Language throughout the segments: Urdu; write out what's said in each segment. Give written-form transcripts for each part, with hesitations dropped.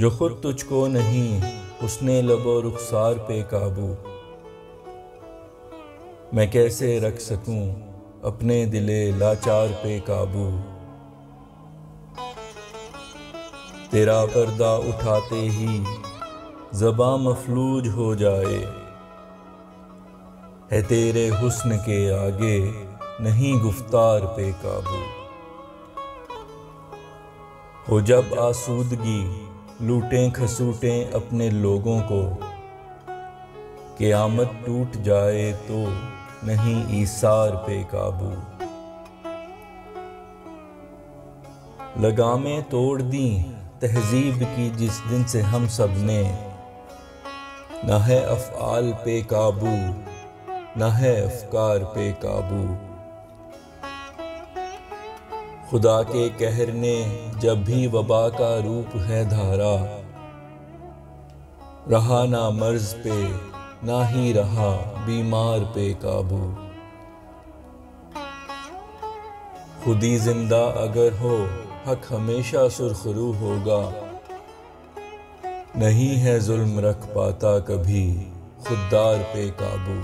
جو خود تجھ کو نہیں حسن لب و رخسار پہ قابو، میں کیسے رکھ سکوں اپنے دل لاچار پہ قابو۔ تیرا پردہ اٹھاتے ہی زباں مفلوج ہو جائے، ہے تیرے حسن کے آگے نہیں گفتار پہ قابو۔ ہو جب آسودگی لوٹیں کھسوٹیں اپنے لوگوں کو، قیامت ٹوٹ جائے تو نہیں ایثار پہ قابو۔ لگامیں توڑ دیں تہذیب کی جس دن سے ہم سب نے، نہ ہے افعال پہ قابو نہ ہے افکار پہ قابو۔ خدا کے قہر نے جب بھی وبا کا روپ ہے دھارا، رہا نہ مرض پہ نہ ہی رہا بیمار پہ قابو۔ خودی زندہ اگر ہو حق ہمیشہ سرخرو ہوگا، نہیں ہے ظلم رکھ پاتا کبھی خوددار پہ قابو۔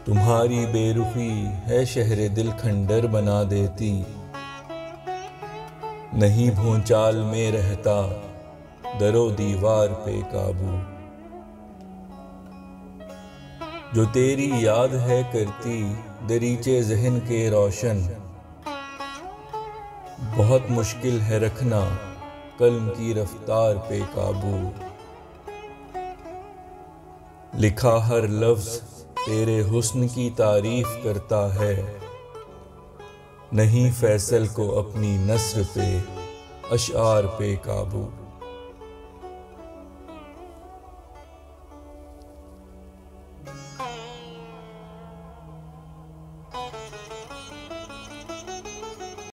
تمہاری بے رخی ہے شہر دل کھنڈر بنا دیتی، نہیں بھونچال میں رہتا در و دیوار پہ قابو۔ جو تیری یاد ہے کرتی دریچے ذہن کے روشن، بہت مشکل ہے رکھنا قلم کی رفتار پہ قابو۔ لکھا ہر لفظ تیرے حسن کی تعریف کرتا ہے، نہیں فیصل کو اپنی نثر پہ اشعار پہ قابو۔